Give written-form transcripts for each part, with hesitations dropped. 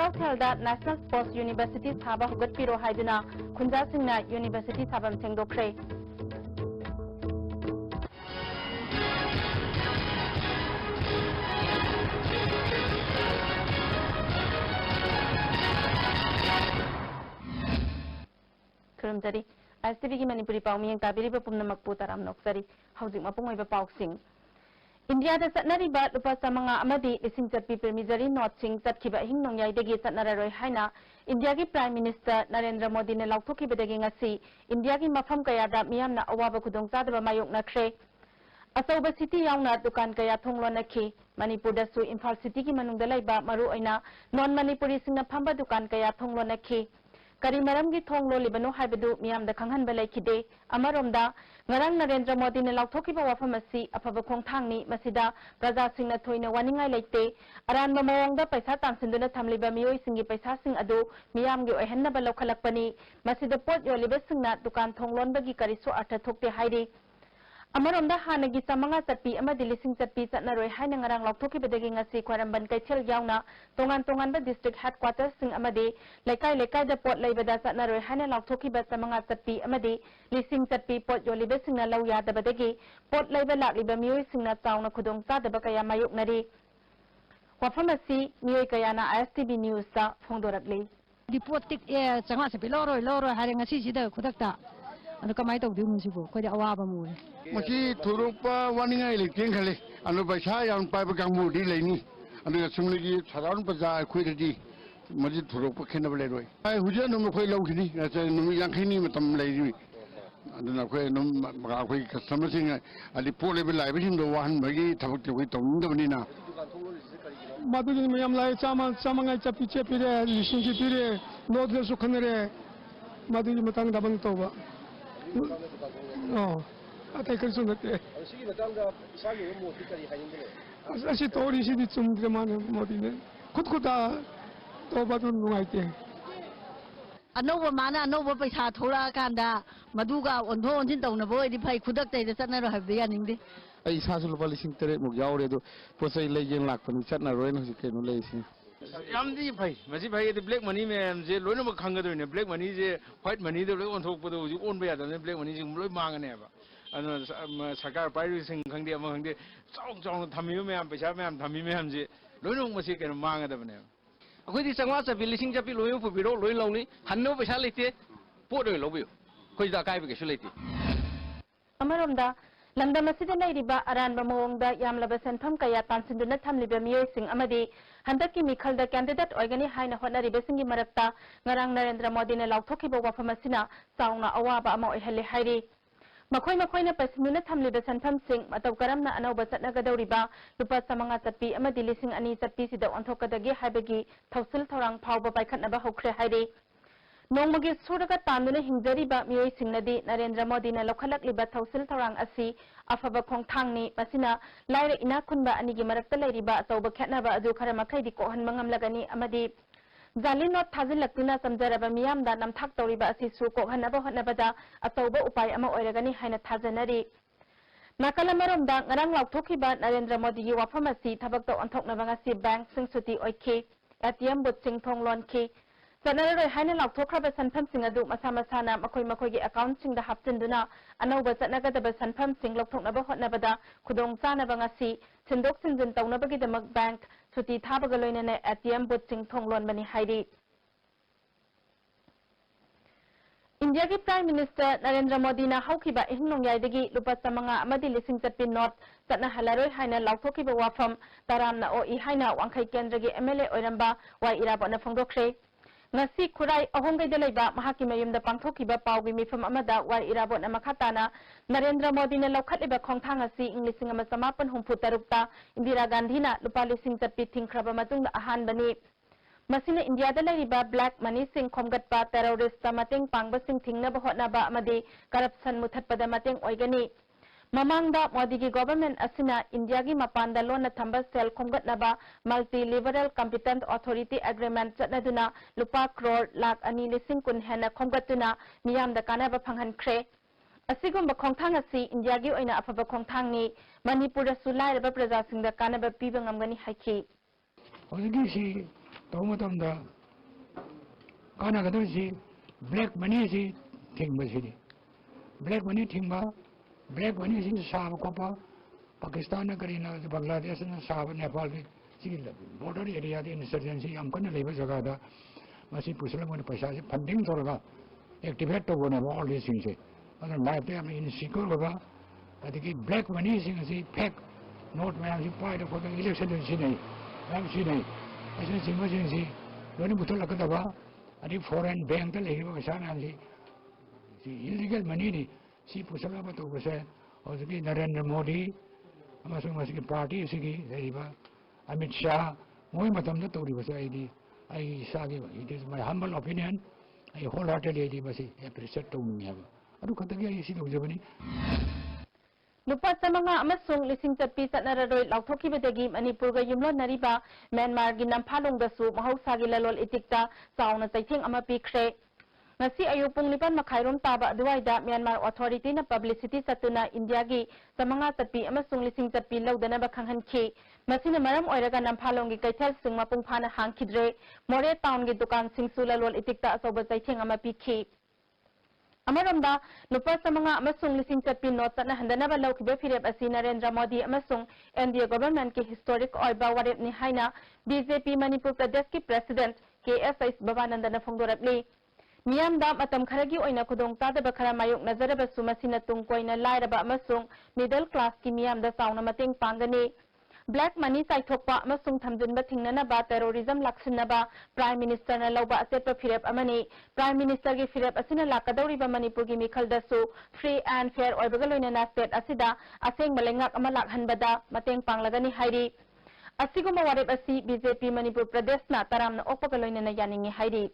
Lauthelda National Sports University Thaba Hugat Piro Haiduna Khunja Singna University Thabam Sengdokre Kurumjari STV Manipuri Paumiyang Tabiri Pumnamak Putaram Noksari Housing Mapung Iba Pauxing India da satnari ba lupa samanga amadi lising chatpi permizari not sing chatkiba hingnong yai degi satnararoi haina India ki Prime Minister Narendra Modi ne lauthoki bedegi ngasi India ki mafam kaya da miyamna awaba khudong chadaba mayok nakre Asauba city yauna dukan kaya thonglon nakhi Manipur da su Imphal city ki manung da laiba maru aina non Manipuri singna phamba dukan kaya thonglon nakhi Kari maram gi thonglo libano haibadu miyam da khanghan balai khide amaromda ngarang Narendra Modi ne lauthoki ba wafam asi afaba khongthangni masida praja singna thoina waningai leite aran mamawang da paisa tansinduna thamliba miyoi singi paisa sing adu miyam gi oihanna ba lokhalakpani masida pot yoliba singna dukan thonglon bagi kari so artha thokte hairi Amaromda hanagi samanga satpi amadi lising satpi satnaroi haina ngarang lauthoki bedegi ngasi khwaramban kaithel yauna tongan ba district headquarters sing amadi lekai da pot leibada satnaroi haina lauthoki ba samanga satpi amadi lising satpi pot yolibe singna lauya da bedegi pot leiba lakliba miyoi singna chauna khudong chadaba kaya mayoknari wafamasi miyoi kayana ISTV news ta phongdorakle dipotik changa se loroi hare ngasi sida khudakta anu kamai tawdi munsibo ko ja awaba mu Maki thurupa waningai le tengkhale anu paisa yang pai ba gangmu di leini anu sumligi tharaun paja khoi di maji thurupa khena bale roi ai huje num khoi lawkhini num yangkhini matam leiri anu na khoi num ma khoi customer sing ali pole be lai bising do wan bagi thabak khoi tong da bani na madu ni mayam lai chama ngai chapi re lising ki pire nodle su khanere madu ni matang da bang toba Atai kerja nanti. Asal kita tangga isagi modi kari hanya ini. Asal tori sih di cumdra mana modi ni. Kut dah toba tu nungai te. Anoba mana anoba paisa thola kanda maduga onho onjin tawna boy di phai khudak tai satna ro habya ningde. Ai sa su lupa lising tere muk yaure do posai lejen lak pani satna roin hosi ke no leisi. Yamdi bhai masi bhai the black money me je loina ma khanga do ne black money je white money do on thok pado ji on ba ya da black money jing loi mangane ba ano sarkar pai sing khangde ma khangde chong thami me am paisa me am thami me am je loina ma se ke manga da bane akhoi di changwa cha bilising cha pi loi pu biro loi longni hanno paisa leite po do lobi khoi da kai be ke su leite Amaromda Landam asida nairiba aranba mawongda yamlaba senpham kaya tansinduna thamliba miyoi sing amadi handaki mikhalda candidate oigani haina hotnariba singi marakta ngarang Narendra Modi ne lauthokiba wafam asina chauna awaba ama oihale hairi makhoi na pasinuna thamliba senpham sing mataw karamna anauba chatnagadawriba lupa samanga chatpi amadi lising ani chatpi sida onthokadagi haibagi thausil thorang phawba paikhatnaba hokre hairi Nongmagi suraga tanduna hingjariba miyoi singnadi Narendra Modi na lokhalakliba thausil thorang asi afaba khongthangni masina laira ina khunba anigi marakta lairiba atawba khetnaba adu khara makhai di kohan mangamlagani amadi Jalinot thajilakuna samjaraba miyamda namthak tawriba asi su kokhanaba hotnabada atawba upai ama oiragani haina thajanari Nakalamaromda ngarang lauthokiba Narendra Modi gi wafam asi thabakta onthoknaba ngasi bank sing suti oikhi ATM booth sing thonglon ki Sanaroi haina lauthokraba sanpham sing adu masa na makoi gi account sing da hapchinduna anauba chatnagadaba sanpham sing lokthoknaba hotnabada khudong chanaba ngasi sindok sinjin tawnabagi damak bank suti thabaga loinane ATM booth sing thonglon bani hairi India ki Prime Minister Narendra Modi na haukiba ihnong yaidagi lupa samanga amadi lising chatpin not chatna halaroi haina lauthokiba wafam taramna o I haina wangkhai kendragi MLA oiramba wai irabo na phongdokre Ngasi kurai ahonggai dalaiba mahaki mayumda pangthokiba pawgi mifam amada war irabot na makhatana Narendra Modi na laukhatliba khongthang asi inglising ama samapan humpu tarukta Indira Gandhi na lupa lising chatpi thingkraba matungda ahan bani Masina India da lairiba black money sing khomgatpa terrorist mateng pangba sing thingnaba hotnaba amadi corruption muthatpada mateng oigani Mamangda Modi ki government asina India ki mapanda lona thamba sel khomgatnaba multilateral competent authority agreement chatnaduna lupa crore lakh ani lising kun hena khomgatuna miyamda kanaba phanghankhre asigumba khongthang asi India ki oina afaba khongthang ni Manipur sulai raba praja singda kanaba piba ngamgani haiki Ozigi si tawmatamda कानागदोसी black money सी थिंगबसिदी black money थिंगबा black money सी साब कोपा पाकिस्तान करीना बांग्लादेश न साब नेपाल की बॉर्डर एरिया दे इंसर्जेंसी हम कन लेबा जगह दा मसी पुसलमन पैसा से फंडिंग तोरगा एक्टिवेट तो बोने ऑल दिस थिंग्स से अदर माय पे हम इनसिक्योर होगा अदि ब्लैक मनी सी फेक नोट में हम पाई तो इलेक्शन सी नहीं हम सी नहीं ऐसे सिंह सी लोनी बुतल लगदबा अदि फॉरेन बैंक ता लेबा पैसा नाम सी इलीगल मनी नि सी पुसलमा तो बसे और नरेंद्र मोदी अमसुंग मसी पार्टी सिगी लेबा अमित शाह मोई मतम दा तौरिबसे आई सागे it is my humble opinion I wholeheartedly बसी एप्रिशिएट तौनी है अदु खतगी आई सी दौजबनी नुपा समंगा अमसुंग लिसिंग चप्पी चटनररोय लाउथोखिबदगी मणिपुर गा युमलोनरिबा म्यांमार गी नम्फालोंगदसु महौसागी ललोल इतिकता चावना चैथेंग अमा पिख्रे ngasi ayu pung nipan makhairom taba aduaida Myanmar authority na publicity satuna India gi samanga tapi amasung lising tapi laudana ba khanghanki masina maram oiraga namphalong gi kaithal singma pung phana hangkhidre more town gi dukan singsu lalol itikta asoba chaitheng ama pikhi amaramda lupa samanga amasung lising tapi not na handana ba laukibe phirep asi Narendra Modi amasung NDA government ki historic oiba warep ni haina BJP Manipur Pradesh ki president KSS Babananda na phongdorapli मियाम दा मतम खरगी ओइना खुदोंग तादबा खरा मायोक नजरबा सुमसिना तुंग कोइना लाइरबा अमसुंग मिडल क्लास की मियाम दा साउना मतेंग पांगनी ब्लैक मनी साइथोकपा अमसुंग थमजिनबा थिंगनबा टेररिज्म लाक्सिनबा प्राइम मिनिस्टर ना लौबा असेपा फिरेप अमनी प्राइम मिनिस्टर की फिरेप असिना लाकदौरिबा मणिपुर की मिखलदसु फ्री एंड फेयर ओइबगा लोइना स्टेट असिदा असेंग मलेंगाक अमा लाकहनबदा मतेंग पांगलगनी हाइरी असिगुमा वारेप असि बीजेपी मणिपुर प्रदेश ना तरामना ओपगा लोइना यानिंगी हाइरी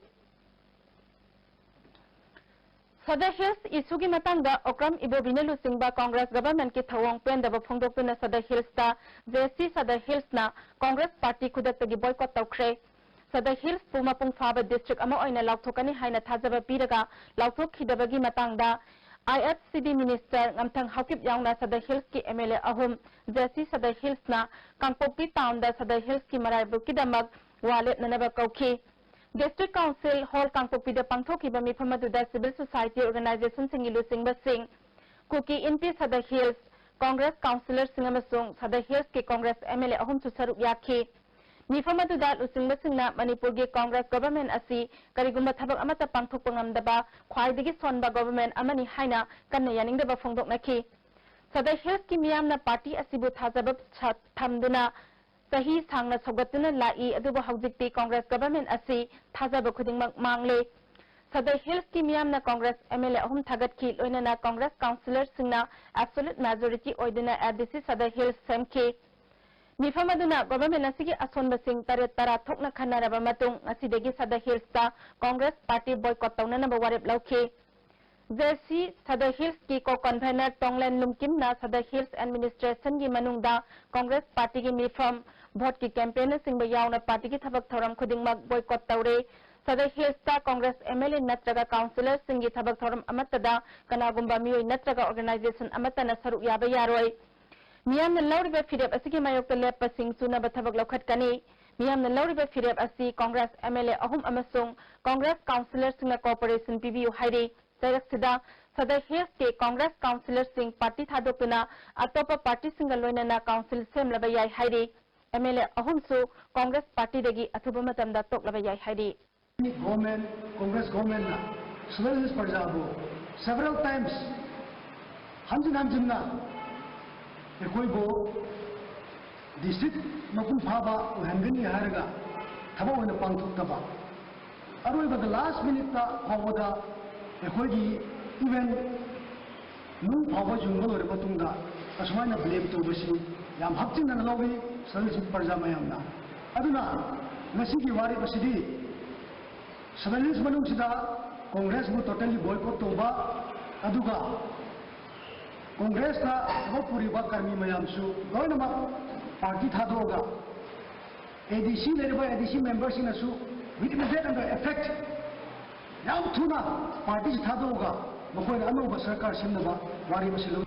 Sada Hills isugi matangda okram ibobina lusingba Congress government ki thawang pendaba phongdoktuna Sada Hills ta JC Sada Hills na Congress party khudaktagi boycott tawkhre Sada Hills pumapung phaba district ama oina lauthokani haina thajaba piraga lauthokkhidabagi matangda IFCD minister ngamthang hakip yaungna Sada Hills ki MLA ahum JC Sada Hills na Kangpokpi town da Sada Hills ki maraibu kidamak walet nanaba kaukhi District Council Hall Kangpokpi da pangthokiba mifamaduda civil society organization singi lusingba sing Kuki MP Sada Hills Congress councillor singamasung Sada Hills ki Congress MLA ahum chu saruk yakhi mifamaduda lusingba singna Manipur gi Congress government asi karigumba thabak amata pangthokpa ngamdaba khwaidagi sonba government amani haina kanna yaningdaba phongdoknaki Sada Hills ki miyamna party asibu thajaba thamduna sahi sangna sogatuna lai aduba haujikti Congress government asi thajaba khudingmak mangle Sada Hills ki miyamna Congress MLA ahum thagat ki loinana Congress councillor singna absolute majority oidina ADC Sada Hills semke mifamaduna government asigi asonba sing tare tara thokna khanaraba matung asidegi Sada Hills ta Congress party boycott tawnana ba warep lauke JC Sada Hills ki co-convener Tonglen Lumkim na Sada Hills administration gi manungda Congress party gi mifam vote ki campaign singba yauna party ki thabak thoram khudingmak boycott tawre Sada Hills ta Congress MLA natraga councillor singi thabak thoram amatada kanagumba mioi natraga organization amatana saru yaba yaroi miyam na lawriba firep asigi mayok lepa sing suna ba thabak lokhat kani miyam na lawriba firep asi Congress MLA ahum amasung Congress councillor singna cooperation PBU hairi Sida Sada Hills ke Congress councillor sing party thadokuna atopa party singa loinana council semlaba yai hairi MLA ahum su Congress party degi athuba matamda toklaba yai hairi government Congress government na civil service parjabu several times hamjin na ekoi bo district mapung phaba uhangani haraga thaba oina pangthok taba aroi ba last minute ta phawada ekhogi even nu phawa jungol ore patungda asmaina blame to basi yam hapchin na lobi service parja mayamna aduna ngasi gi wari basidi service manung sida Congress bu totally boycott to ba aduga Congress na puri ba karmi mayam su goina ma party thadoga ADC leba ADC members in asu with immediate and effect yam thuna party thadoga mokoi anoba sarkar simnaba wari basilo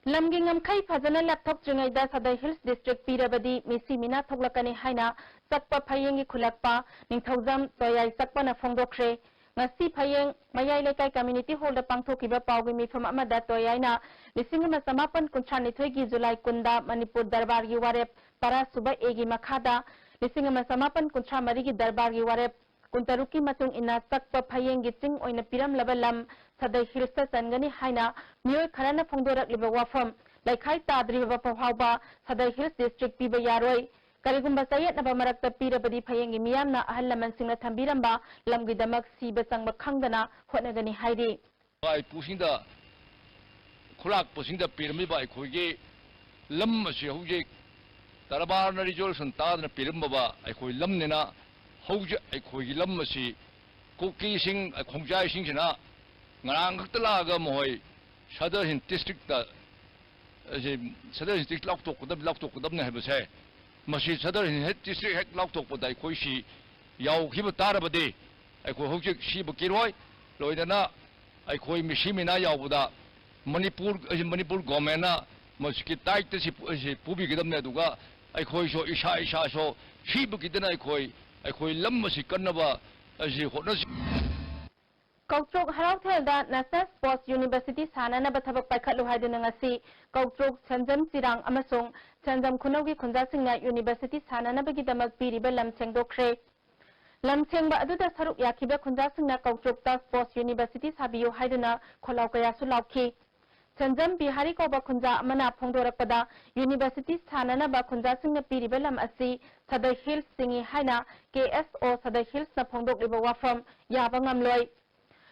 lamgi ngamkhai phajana lapthok chungai da Sadai Hills District Pirabadi misi mina thoklakani haina sakpa phayengi khulakpa ningthaujam toyai sakpa na phongdokre ngasi phayeng mayai lekai community hall da pangthokiba pawgi mifam amada toyaina lisingama samapan kunchanithoi gi July kunda Manipur darbar gi warep para suba egi makhada lisingama samapan kuncha mari gi darbar gi warep kuntaruki matung ina sakpa phayeng gi ching oina piram labalam Sadai Hills ta changani haina mioi kharana phongdorak liba wafam laikhai tadri ba pawhauba Sadai Hills District piba yaroi karigumba sayet na ba marakta pirabadi phayengi miyamna ahal laman singna thambiramba lamgi damak siba changba khangdana hotnagani hairi ai pusinda khulak pusinda pirmi ba khoige lam asi hoje darbar na resolution ta na pirma ba ai khoi lam ne na hoje ai khoigi lam asi koki sing khongjai sing sina ngarang khakla ga moi Sadar Hill district ta Sadar Hill district lak tok kodab ne habe se masi Sadar Hill district hek lak tok podai khoi si yaw khiba tarabade ai khoi hoje si ba kiroi loidana ai khoi misi mina yaw buda Manipur government na maski tight si pubi gidam ne duga ai khoi so isa so si bu gidana ai khoi lam masi kannaba asi hotna Kautrok Harauthel da National Sports University sanana bathabak paikhatlu haiduna ngasi Kautrok Sanjam Sirang amasung Sanjam Khunawgi Khunjasingna University sanana bagidamak piriba lamchengdokre lamchengba aduda saruk yakiba Khunjasingna Kautrok ta Sports University sabiyo haiduna kholau kaya sulauki Sanjam Bihari Koba Khunja amana phongdorakpada University sanana ba Khunjasingna piriba lam asi Sadai Hills singi haina KSO Sadai Hills na phongdokliba wafam yaba ngamloi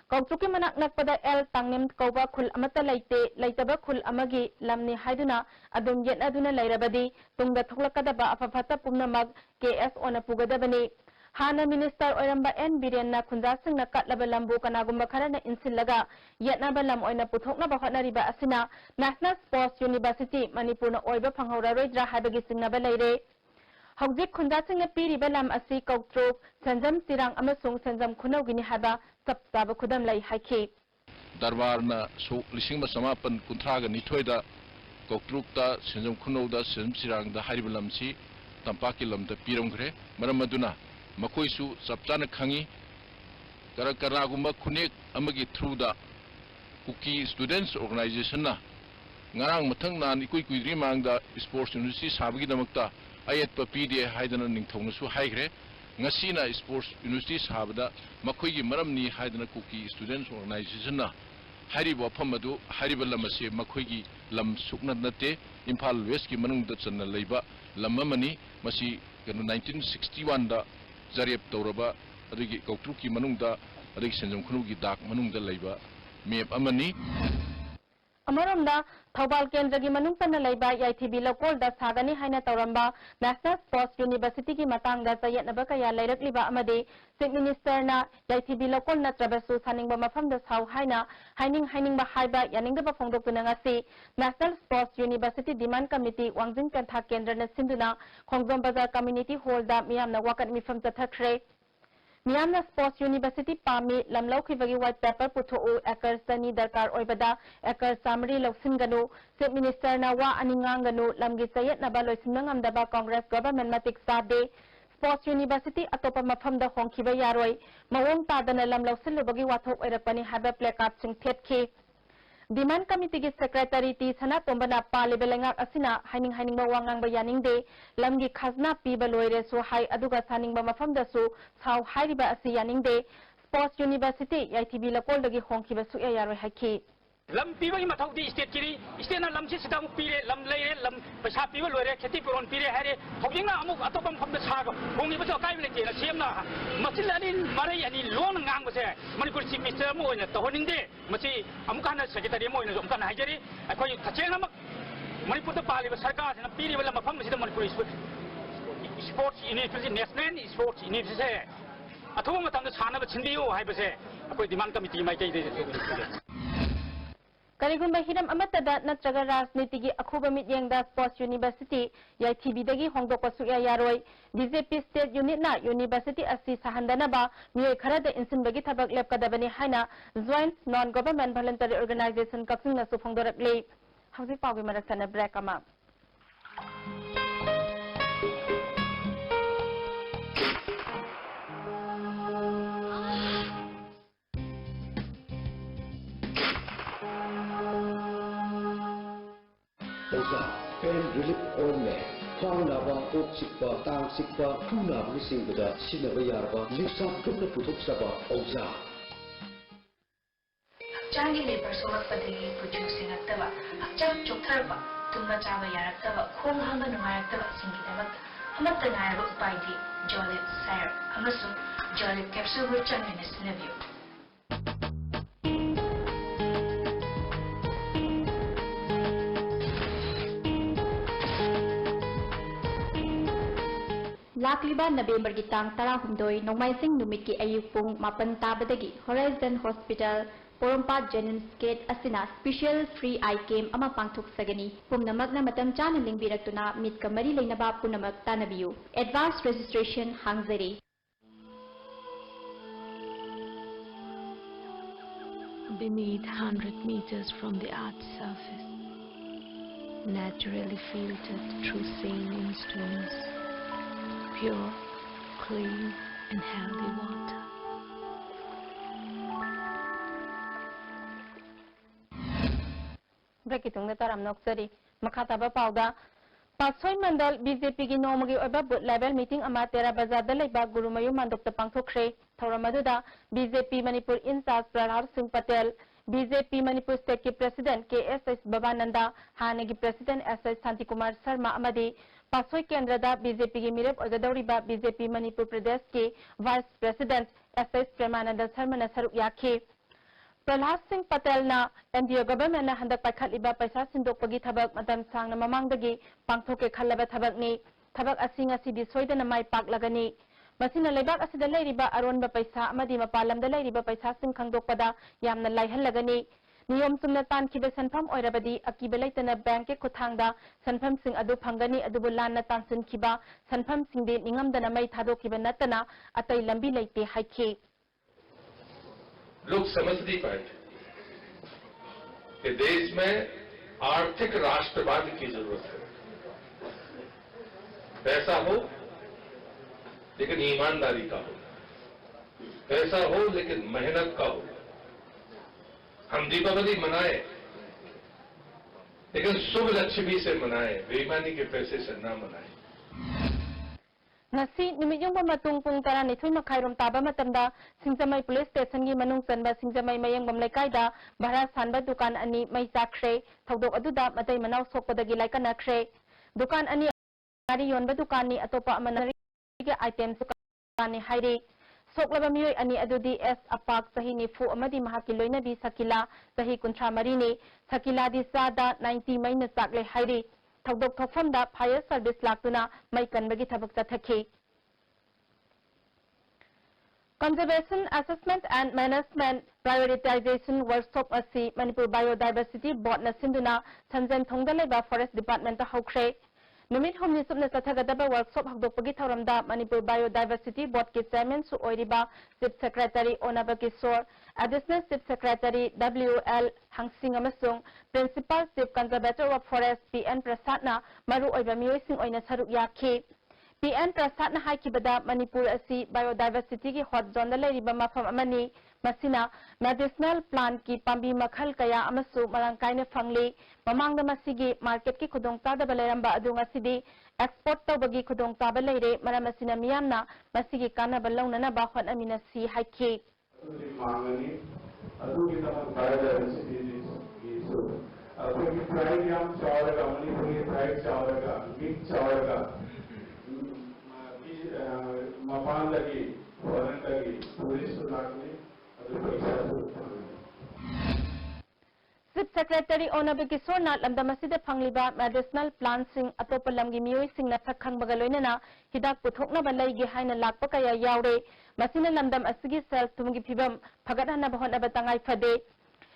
Kautuki manak nakpada El Tangnem Kauba Khul Amata Laite, Laitaba Khul Amagi, Lamni Haiduna, Adum Yet Aduna Lairabadi, Tunga Tulakadaba Afafata Pumnamag, KS on a Pugadabani. Hana Minister Oramba N. Birena Kundasing Nakat Labalambu Kanagumbakarana Insilaga, Yet Nabalam Oina Putokna Bahanariba Asina, National Sports University, Manipuna Oiba Panghora Redra Habagising Nabalaire. Hawjik Khunjasing na piriba lam asi Kautrok, Sanjam Sirang amasung Sanjam Khunawgini haba sapsaba khudam lai haiki. Darbar na so lising masamapan kuntraga nithoi da Kautrok da Sanjam Khunaw da Sanjam Sirang da hariba lam si tampaki lam da piram gre maram maduna makoi su sapchana khangi kara gumba khunek amagi through da Kuki Students Organization na ngarang mathang na ikoi kuidri mang da Sports University sabagi damakta ayat pa PDA haidana ningthongna su haigre ngasina Sports University sabada makhoigi maramni haidana Kuki Students Organization na hariba phamadu hariba lamase makhoigi lam sukna nate Imphal West ki manung da channa leiba lamamani masi 1961 da zarep tawraba adigi Kautrok ki manung da adigi Sanjam Khunu gi dak manung da leiba map amani Amaramda Thobal Kendragi Manungpana Laiba YTB Lokol da Sagani Haina Tauramba National Sports University ki matang da sayatnaba kaya lairakliba amade Chief Minister na YTB Lokol na trabasu saningba mafam da saw haina haining ba haiba yaningda ba phongdoktuna ngasi National Sports University Demand Committee Wangjing Kantha Kendra na sinduna Khongjom Bazar Community Hall da miyamna wakat mifam chathakre Myanmar Sports University Pami Lamlau Khivagi White Paper Putho Akar Sani Darkar Oibada Akar Samri Loksinganu Chief Minister na wa aninganganu Lamgi Sayet na Baloy Sinangamdaba Congress Government Matik Sade Sports University Atopa Mafamda Hongkiba Yaroi Mawong Tadana Lamlau Silubagi Wathok Oirapani Haba Placard Sing Thetki Demand Committee ki Secretary T Sana Tombana Palibelangak Asina Haining Mawangang Bayaning De Lamgi Khazna Piba Loire So Hai Aduga Saning Bamafamda Su Sao Hairiba Asi Yaning De Sports University YTB Lakol Dagi Hongkiba Su Yaro Haki Lam piba ima thau di state kiri state na lam si sidang pire lam leire lam paisa piba loire kheti puron pire hare thojing na amuk atopam pham sa ga bongi ba kai le ke na sem na masil ani marai ani long ngang ba se Manipur chief minister mo na to honing de masi amuk kana secretary mo na amuk kana hajari akoi thacheng na Manipur ta pali ba sarkar na pire ba lam pham si da Manipur sports university national sports university athom ma tang sana ba chindiyo hai ba se akoi demand committee mai kai de Karigumba Hiram Amatada Natraga Rajnitigi Akuba Mityangda Sports University YTB Dagi Hongdokpa Suya Yaroi BJP State Unit na University Asi Sahandanaba Miyoi Kharada Insinbagi Thabak Lepkadabani Haina Joint Non-Government Voluntary Organization Kaksingna Su Phongdorakli Hausi Pau gi Marasana Break ama. Pain relief ointment, Kwanaba, Oksikba, Tangsikba, Puna, Missingda, Sinavayarba, Lipsa, Gumna Putuksaba, Oza. Changi labor solar padagi producing at tava, Chang Chotarba, Tumba Java Yaratava, Kong Hanga Numaratava, Singitamak, Amatanara by the Jolly Sire, Amasu, Jolly capsule with Changinis Neville. Lakliba November ki tang tara humdoi Nongmaising numit ki ayuk pung mapan tabadagi Horizon Hospital Porompa Jennings Gate asina special free eye camp ama pangthuk sagani pumnamak na matam chana lingbiraktuna mit kamari leinaba punamak tanabiyu advanced registration hangzari beneath 100 meters from the Earth's surface, naturally filtered through saline stones, pure, clean and healthy water. Breakitung taram noksari makataba pauda Pasoi Mandal BJP gi nomagi oba booth level meeting ama Tera Bazar da laiba Gurumayu Mandok ta pangthokre Thoramaduda BJP Manipur in charge Pralhad Singh Patel BJP Manipur State ki President KSS Babananda Hanagi President SS Santi Kumar Sharma amadi Pasoi Kendra da BJP gi mirep ogadoriba BJP Manipur Pradesh ki Vice President SS Premananda Sharma na saruk yakhe Pralhad Singh Patel na NDO government na handak paikhatliba paisa sindok pagi thabak matam sang na mamangdagi pangthoke khallaba thabak ni thabak asing asidi soidana mai paklagani masina leibak asida leiriba aronba paisa amadi mapalamda leiriba paisa sing khangdokpada yamna laihallagani niyom sumna tankiba sanpham oirabadi akiba leitana bank ke khuthangda sanpham sing adu phangani adubu lanna tansin khiba sanpham singde ningamdana mai thadokiba natana atai lambi leite haikhe लोग समझ नहीं पाए थे कि देश में आर्थिक राष्ट्रवाद की जरूरत है पैसा हो लेकिन ईमानदारी का हो पैसा हो लेकिन मेहनत का हो हम दीपावली मनाए लेकिन शुभ लक्ष्मी से मनाए बेईमानी के पैसे से ना मनाए Nasi numiyong pamatung pung tara ni Thui Makhairom taba matamda Singjamai Police Station gi manung sanba Singjamai mayang bamlaikai da Bharat sanba dukan ani mai chakre thodok aduda matai manau sokpadagi laikana kre dukan ani ari yonba dukan ni atopa amanari ge items dukan ni hairi soklaba miyoi ani adudi S apak sahi ni fu amadi mahaki loinabi sakila sahi kuntra mari ni sakila di sada 90 mai na sakle hairi Thodok Thokfam da fire service laktuna mai kanbagi thabak chathakhi Conservation Assessment and Management Prioritization Workshop asi Manipur Biodiversity Board na sinduna Sanjan Thongdalaiba Forest Department ta haukre Numit homni subna sathagadaba workshop hakdokpagi thoramda Manipur Biodiversity Board ki chairman su oiriba Chief Secretary Onaba Kishore Additional Chief Secretary WL Hangsing amasung Principal Chief Conservator of Forest PN Prasad na maru oiba miyoi sing oina saruk yakhi PN Prasad na haikibada Manipur asi biodiversity ki hot zone da leiriba mafam amani masina medicinal plant ki pambi makhal kaya amasu marangkai na fangli mamangda masigi market ki khudong tada baleramba adunga sidi export tawbagi khudong taba leire maramasina miyamna masigi kana balawna na bahon amina si haikhi mangani adu kita biodiversity isu apni pride yam chawraga Manipuri pride chawraga big chawraga mapan lagi foreign lagi tourist lagi adu paisa Chief Secretary Onaba Kishore na lamdamasida phangliba medicinal plants sing atopa lamgi miyoi sing na sakhang bagaloina na hidak puthokna balai gi haina lakpa kaya yaure masina lamdam asigi self tumgi phibam phagadhana bahona batangai phade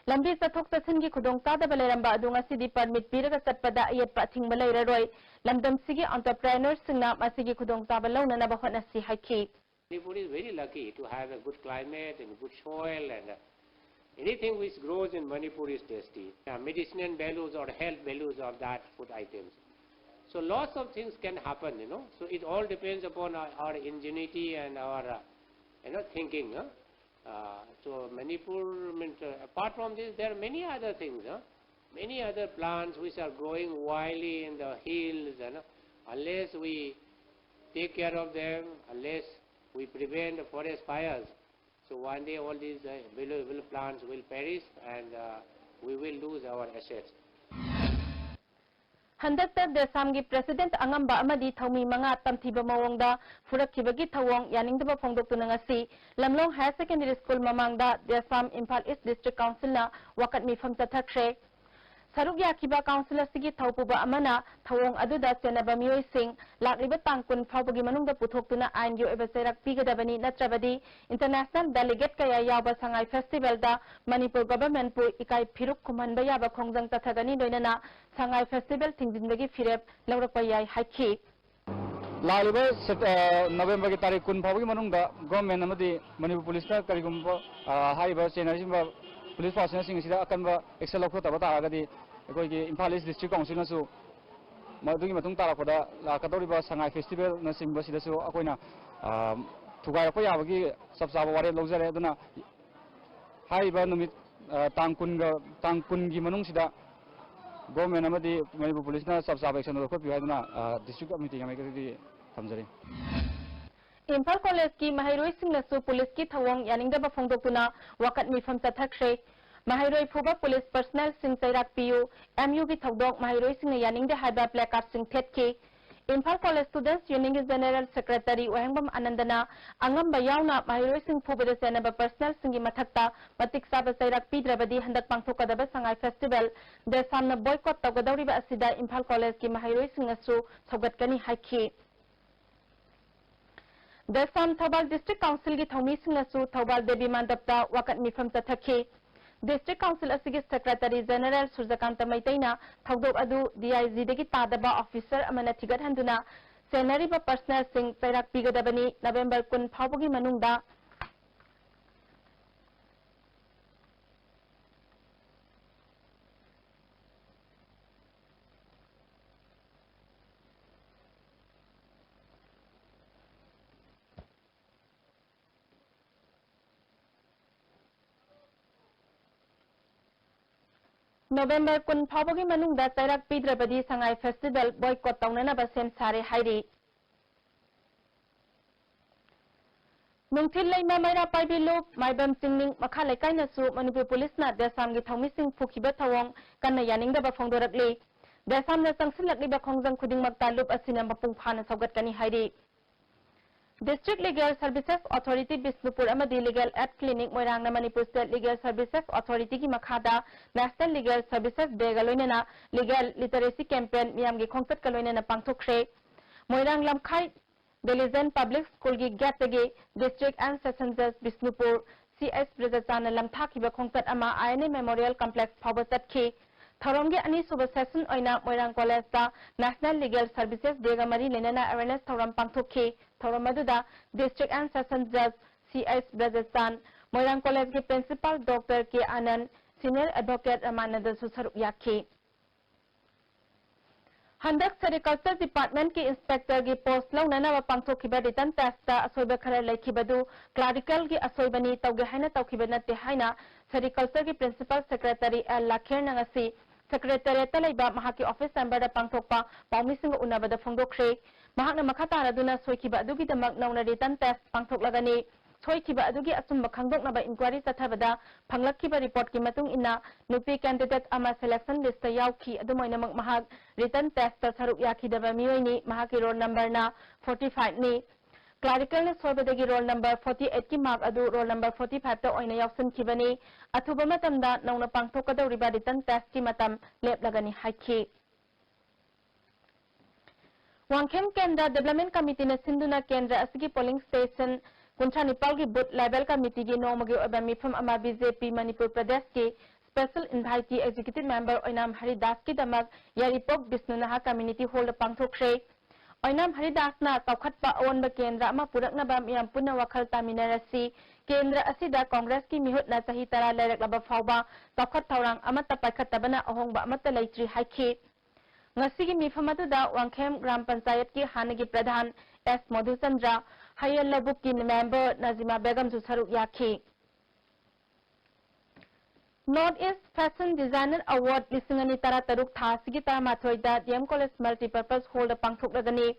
lambi chathok chachin gi khudong tada baleramba adunga sidi permit piraga chatpada ayat pa thingba leiraroi lamdam sigi entrepreneurs sing na masigi khudong taba launa na bahona si haikhi Manipur is very lucky to have a good climate and good soil and Anything which grows in Manipur is tasty. Medicinal values or health values of that food items. So lots of things can happen, you know. So it all depends upon our ingenuity and our, thinking. So Manipur, apart from this, there are many other things. Many other plants which are growing wildly in the hills. Unless we take care of them, unless we prevent the forest fires, so one day all these valuable plants will perish and we will lose our assets. Handakta Desamgi President Angamba Amadi Thomi Manga Tamthiba Mawangda Furakibagi Tawong Yaningdaba Phongdoktunangasi Lamlong Higher Secondary School Mamangda Desam Impal East District Council na Wakat Mifam Tathakre Saruk Yakiba Councilor Sigi Taupuba Amana Tawong Aduda Senaba Mioy Singh Lakriba Tangkun Phawbagi Manungda Puthokuna Aingyo Ebaserak Pigadabani Natrabadi International Delegate Kaya Yaba Sangai Festival da Manipur Government Pu Ikai Phiruk Kumanba Yaba Khongjang Tathagani Doinana Sangai Festival Tingjinbagi Firep Laurakpayai Haiki Laliba November ki tarikh kun phawgi manungda government amadi Manipur police na karigumba haiba senarjimba police force sing sida akanba excel lokho taba taragadi ekoi ki Imphal East District Council na su madugi matung tarakpada lakadoriba Sangai Festival na singba sida su akoina thugai ko yabagi sabsaba ware lojare aduna haiba numit tangkun gi manung sida government amadi Manipur police na sabsaba action lokho bihaduna district committee ngamai Tamjari. Imphal College ki Mahairoi Singnasu Police ki Thawong Yaningdaba Phongdokuna Wakat Mifam Tathakre Mahairoi Phuba Police Personnel Sing Sairak Piu MU ki Thawdok Mahairoi Singna Yaningde Haiba Placard Sing Thetki Imphal College Students Union General Secretary Wahengbam Anandana Angamba Yauna Mahairoi Sing Phubada Senaba Personnel Singi Mathakta Matik Saba Sairak Pidrabadi Handak Pangthokadaba Sangai Festival Desamna boycott Tawgadawriba Asida Imphal College ki Mahairoi Singnasu Thogatkani Haiki Desam Thobal District Council ki Thomi Singnasu Thobal Devi Mandapta Wakat Mifam Tathaki District Council Asigi Secretary General Surjakanta Maitaina Thogdok Adu DIG degi tadaba officer amana thigat handuna senariba personnel sing Sairak Pigadabani November kun phawbagi manungda November kun phawbagi manungda Sairak Pidrabadi Sangai Festival boycott taunanaba sem sare hairi Nungthil Laima Maira Paibilu Maibam Singning Makha Lekainasu Manipur Police na Desam gi Thomi Sing Phukiba Thawong kanna yaningdaba phongdorakli Desam na sangsilakliba khongjang khudingmak talup asina mapung phana saugatkani hairi District Legal Services Authority Bisnupur Amadi Legal Aid Clinic Moirang na Manipur State Legal Services Authority ki makhada National Legal Services Begaloinena Legal Literacy Campaign miyamgi khongtat kaloinena pangthokre Moirang Lamkhai Diligent Public School ki gatagi District and Session Judge Bisnupur CS Brajachana lamthakiba khongtat ama INA Memorial Complex phawbatatki Tharomgi ani suba session oina Moirang College da National Legal Services Degamari lenana awareness thoram pangthokki Thoromaduda District and Session Judge CS Brajachan Moirang College ki Principal Dr. K. Anand Senior Advocate Ramananda Susaruk Yaki Handak Agriculture Department ki Inspector ki post law nana pangthokhiba return test ta asoiba khara laikhibadu clerical ki asoibani tawge haina tawkhiba natte haina Agriculture ki Principal Secretary L. Lakher nangasi Secretariat Laiba Mahaki Office Member da Pangthokpa Paumising Unabada Phongdokre Mahakna Makhatara Duna Soikiba Adugi Damak Nauna Return Test Pangthoklagani Soikiba Adugi Asumba Khangdoknaba Inquiry Tathabada Phanglakiba Report ki Matung Inna Nupi Candidate Ama Selection List Yauki Adumoinamak Mahak Return Test Saruk Yakidaba Mioini Mahaki roll number na 45 ni Clerical na soibadagi roll number 48 ki mark adu roll number 45 ta oina yaksan kibani athuba matamda nauna pangthokadawriba return test ki matam leplagani haiki Wangkhem Kendra Development Committee na Sinduna Kendra asigi polling station Kunchanipal ki booth level committee gi nomagi oba mifam ama BJP Manipur Pradesh ki special invitee executive member oinam Haridas ki damak Yaripok Bisnunaha community hall pangthokre Oinam Haridasna Taukhatpa Onba Kendra ama Puraknaba Miyam Puna Wakal Taminarasi Kendra Asida Congress ki Mihut na Sahitara Lerek Laba Fauba Taukhat Taurang Amata Pakatabana Ohongba Amata Laitri Haiki Ngasigi Mifamatuda Wangkem Gram Panchayat ki Hanagi Pradhan S. Madhusandra Hayal Labuk ki member Nazima Begum Susaruk Yaki Northeast Fashion Designer Award Lisingani Tara Taruk Tha Sigi Taramathoida DM College Multipurpose Hall Pangthok Lagani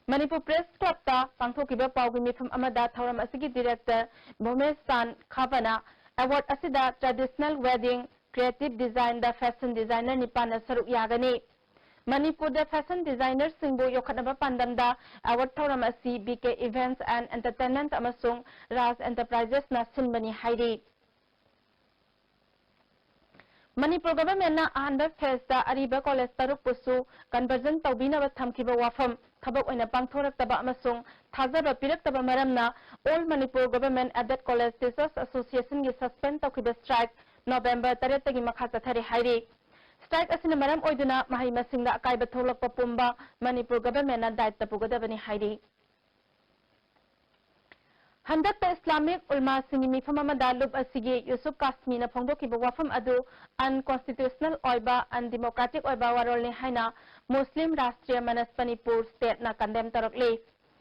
Manipur Press Club Ta Pangthok Kiba Pawgimi from Amada Thauram Asigi Director Momes San Khavana Award Asida Traditional Wedding Creative Design the Fashion Designer Nipana Saruk Yagani Manipur the Fashion Designer Singbo Yokhanaba Pandamda Award Thauram Asi BK Events and Entertainment Amasung Raz Enterprises na Sinbani Hairi Manipur government na ahanba festa ariba college taruk pusu conversion tawbina ba thamkiba wafam thabak oina pangthoraktaba amasung thajaba piraktaba maramna all Manipur government added college teachers association gi suspend tawkiba strike November 3 tagi makha chathari hairi strike asina maram oiduna mahai masingda akaiba tholakpa pumba Manipur government na daitya pugadabani hairi Handakta Islamic Ulma Sinimi Famamada Lub Asigi Yusuf Kasmi na Pongdoki Wafam Adu unconstitutional Oiba and democratic Oiba Warolni Haina Muslim Rastriya Manas Manipur State na condemn Tarakli.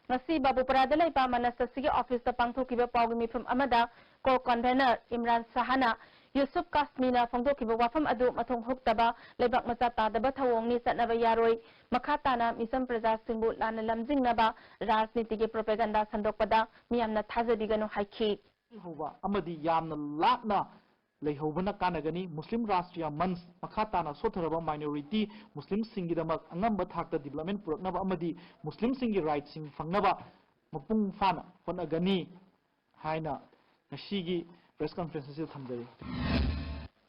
Nasi Babu Paradalai Pa Manas Asigi Office the Pangtoki Pawgimi from Amada Co-Convener Imran Sahana Yusuf Kasmi na Pongdoki Wafam Adu Matong Huktaba Lebak Matata Daba Thawong ni Satnaba Yaroi Makatana Misam Praja Simbu Lana Lamjing Naba Rajnitigi Propaganda Sandokpada Miyamna Thazadigano Haiki Hova Amadi Yamna Latna Lehovana Kanagani Muslim Rastriya Mans Makatana Sotaraba minority Muslim Singidamak Angamba Thakta Development Purnaba Amadi Muslim Singi rights in Fangnaba Mapung Fana Fanagani Haina Nashigi press conference Thamjari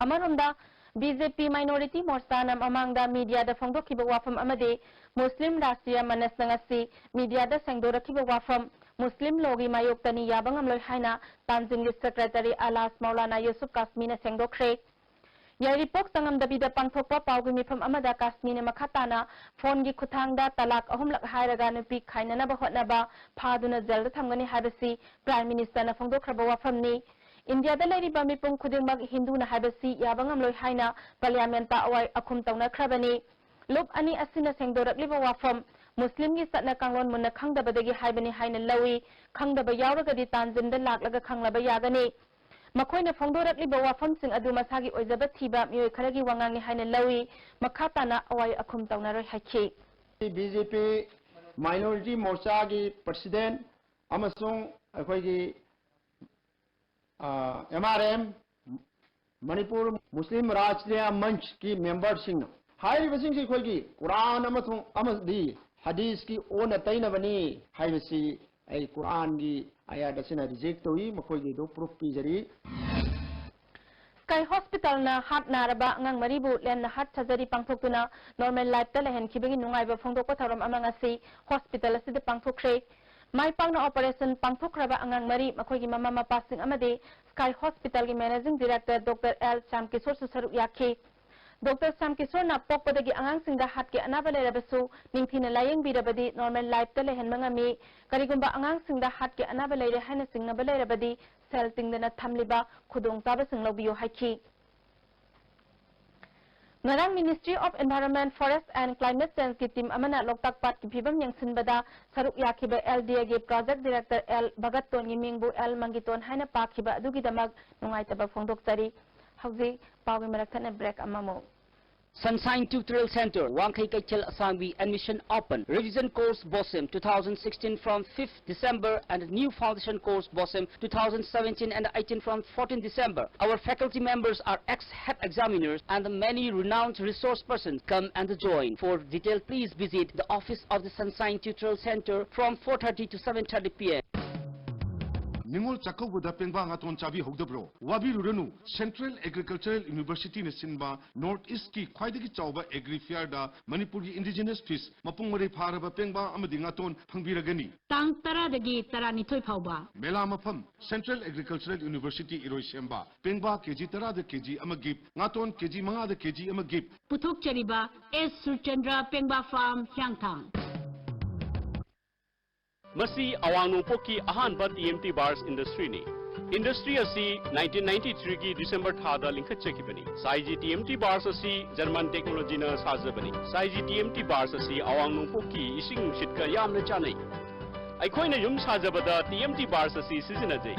Amarunda BJP Minority Morsa nam amangda media da phongdokiba wafam amade Muslim Rastriya Manas nangasi media da sengdorakiba wafam Muslim logi mayoktani yabangam loi haina Tanzim Secretary Alas Maulana Yusuf Kasmina sengdokre Yari pok sangam dabida pangthokpa pawgimi from amada Kasmina makhatana phone gi khuthangda talak ahumlak hairaga nupi khainana ba hotnaba phaduna jalda thamgani habasi Prime Minister na phongdokraba wafamni India da lady bami pung khudingmak Hindu na habasi yabangam loi haina parliament ta awai akhum tawna khrabani look ani asina sengdorakliba wafam Muslim gi satna kanglon munna khangdabadagi haibani haina lawi khangdaba yawragadi tanzimda laklaga khanglaba yagani makoina phongdorakliba wafam sing adu masagi oizaba thiba mioi kharagi wangangi haina lawi makhatana awai akhum tawna roi haiki BJP Minority Morcha gi President amasung akhoi MRM Manipur Muslim Rajya Manch ki member sing hai basing si khoi ki Quran amathung amadi hadith ki ona taina bani hai basi ai Quran gi ayat asina reject toi makhoi gi do proof pijari Sky Hospital na hat naraba ngang maribu len na hat chajari pangthokuna normal life ta lehen khibagi nungai ba phongdok pa tharam amangasi hospital asida pangthokre Mai pangna operation pangthukraba angang mari makhoi mama mapa sing amade Sky Hospital gi managing director Dr. L. Samkishore Susaru Yaki Dr. Samkishore na pokpadagi angang singda hat ki anaba lerabasu ningthina layeng birabadi normal life ta lehen mangami karigumba angang singda hat ki anaba leire haina singna balerabadi cell tingdana thamliba khudong taba sing lobiyo haiki Ngarang Ministry of Environment, Forest and Climate Change ki team amana loktak pat ki phibam yangsinbada saruk yakiba LDA gi project director L Bhagatton gi mingbu L Mangiton haina pakhiba adugi damak nungaitaba phongdok chari hauji pawgi marakhana break amamo Sunshine Tutorial Center, Wangkai Kaichel Asangbi, admission open. Revision course BOSM 2016 from 5th December and new foundation course BOSM 2017 and 18 from 14th December. Our faculty members are ex-head examiners and many renowned resource persons. Come and join. For detail, please visit the office of the Sunshine Tutorial Center from 4:30 to 7:30 p.m. Ningol Chakobуда Pengba Aton Chabi Hogdabro, Wabi Runu, Central Agricultural University in Sinba, Northeast Ki, Kwaidaki Chauba, Agri Fiarda, Manipuri Indigenous Fish, Mapumari Paraba Pengba Amadingaton, Pangiragani. Tang Tara the Gate Tarani Toypauba. Mela Mapam, Central Agricultural University Iroishemba, Pengba Keji Tara the Keji Amagip, Naton Keji Manga the Keji Amagip. Putuk Chariba, S. Surchandra Pengba Farm, Hyangtang. Masi awang nungpokki ahanba TMT bars industry ni. Industry asi 1993 ki December thada linkhatchakibani. Saiji TMT bars asi German technology na sajabani. Saiji TMT bars asi awang nungpokki ising sitka yamna chanai. Aikhoina yum sajabada TMT bars asi sizinajai.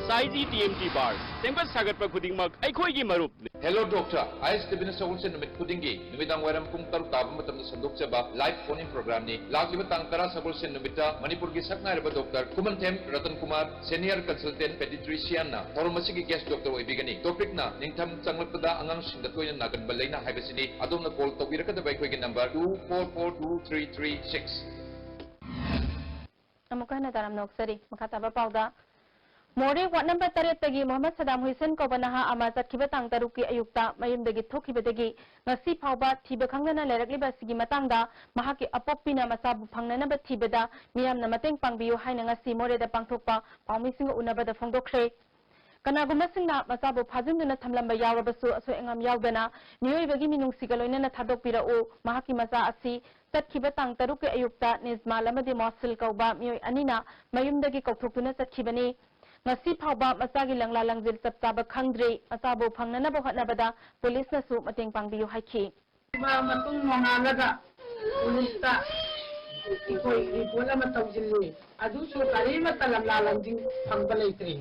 Saiji TMT bars sempat sagat pa khudingmak aikhoi gi marup. Hello doctor, I Stephen Sawulsen numit kudingi numidang waram kung taruk tabang matam na sandok jaba live phone in program ni lakiba tangtara Sawulsen numita Manipur gi sakna reba doctor Kumantem Ratan Kumar senior consultant pediatrician na hormasi gi guest doctor oibigani topic na ningtham changlakpada angang singdatoy na nagan balay na haibasini adom na call tawira kada bay ko gi number 2442336. Amukan na daram noksari makataba pauda Mori Wat number 3 tagi Muhammad Saddam Hussein ko banaha ama satkiba tang taruki ayukta mayumdagi thokibadagi ngasi phawba thiba khangna lerakliba sigi matangda mahaki apopina masabu phangna ba thibada miyamna mateng pangbiyu haina ngasi more da pangthokpa pawmising unabada phongdokre kanaguma singna masabu phajunduna thamlamba yawrabasu aso engam yawdana miyoibagi minungsiga loinana thadokpira o mahaki masa asi satkiba tang taruki ayukta nizmal amadi mosil kauba miyoy anina mayumdagi kauthokuna satkibani ngasi phawba masagi langla langjil chapchaba khangdre asabu phangnana ba hotnabada police na su mateng pangbiyu haiki ba matung nongalaga police ta ikoi ripola matawjilli adu so kari matalam lalangjing phangba leitre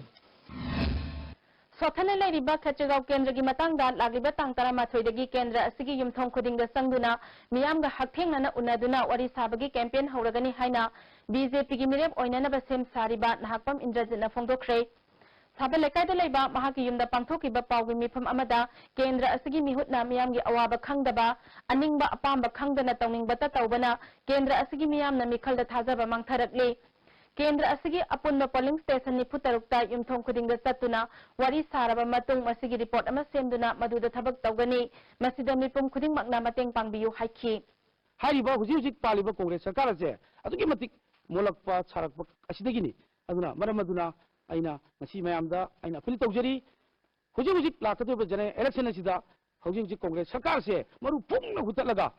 Sothana Lariba Kachagao Kendra gi matangda lagiba tangtara mathoidagi kendra asigi yumthong khudingda sangduna miyamga hakthengna unaduna wari sabagi campaign hauragani haina BJP gi mirep oinana ba sem sariba nahakpam Indrajitna phongdokre Sabalekai da laiba mahaki yumda pangthokiba pawgi mifam amada kendra asigi mihutna miyamgi awaba khangdaba aningba apamba khangdana tawningbata tawbana kendra asigi miyamna mikhalda thajaba mangtharakle Kendra asigi apunba polling station ni putarukta yumthong khudingda satuna wari saraba matung masigi report ama semduna maduda thabak tawgani masida mipum khuding makna mateng pangbiyu haiki hariba hujik paliba congress sarkar ase adugi matik molakpa charakpa asidagini aduna maramaduna aina ngasi mayamda aina appeal tawjari hujik lakadeba jane election asida hujik congress sarkar se maru pungna hutatlaga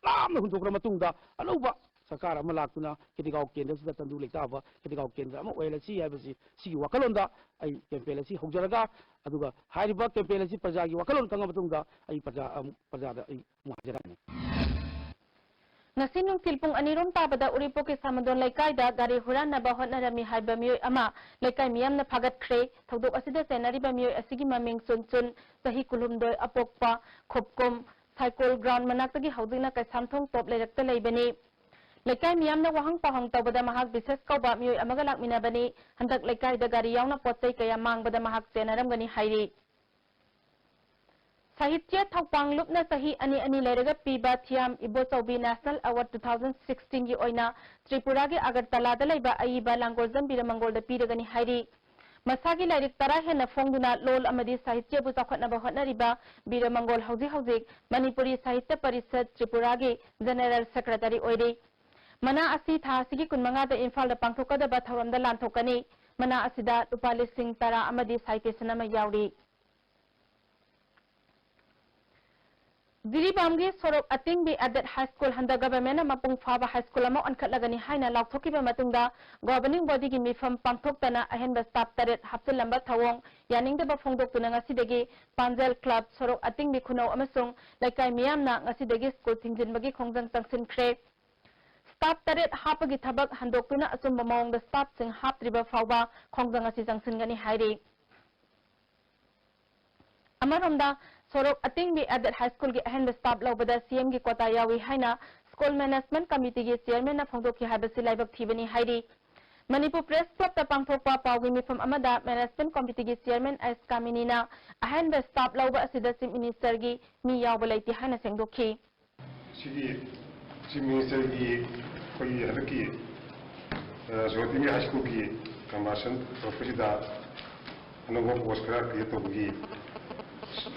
lamna hundokra matungda anouba Sakar amalakuna ketika kendra sida tandu lektaba ketika kendra ama oilasi haibasi sigi wakalonda ai campaign hojaraga aduga hariba campaign prajagi wakalon kanga matungda ai prajada ai muhajarani Nasinung tilpung anirom tabada uripo ke samadon laikai da gari huran na ba hotnarami haiba miyoy ama laikai miyam na phagat khre thodok asida senariba miyoy asigi maming sunsun sahi kulumdoi apokpa khopkom cycle ground manaktagi haudina kai samthong top lerakta leibani Laikai miyam na wahang pahang tawbada mahak bises kauba miyoy amaga lakminabani handak laikai da gari yaw na potsay kaya mangbada mahak senaramgani hairi Sahitya thawpang lup na sahi ani lairaga piba thiam ibo chawbi National Award 2016 gi oina Tripura gi Agartala da laiba aiba langgolzam biramangol da piragani hairi Masagi lairik tara hena fongduna lol amadi sahitya bu chawkhatnaba hotnariba biramangol hauji Manipuri Sahitya Parishad Tripura gi General Secretary oire Mana asi tha sigi kunmanga da Imphal da pangthokada ba thoram da lanthokani mana asida rupa lising tara amadi citation ama yauri Diribamgi sorok ating bi adat high school handa government mapung phaba high school ama onkhatlagani haina lakthokiba matungda governing body gi mifam pangthoktana ahenba staff taret hapsil lamba thawong yaningda ba phongdoktuna ngasidagi Panjal club sorok ating bi khunau amasung laikai miyamna ngasidagi school thingjinbagi khongjang tangsin khre Staff taret hapagi thabak handoktuna asumba maungda staff sing haptriba fawba khongjang asi jangsinggani hairi Amaromda sorok ating bi adat high school gi ahenba staff lawbada CM gi kota yawi haina school management committee gi chairman na phongdokhi habasi laibak thibani hairi Manipur Press Club ta pangthokpa pawgi mifam amada management committee gi chairman S Kaminina ahenba staff lawba asida chief minister gi mi yawba laiti haina sengdokhi Chief Minister की कोई हद की जोती में high school की कमाशन professor अनुभव post करा किए तो की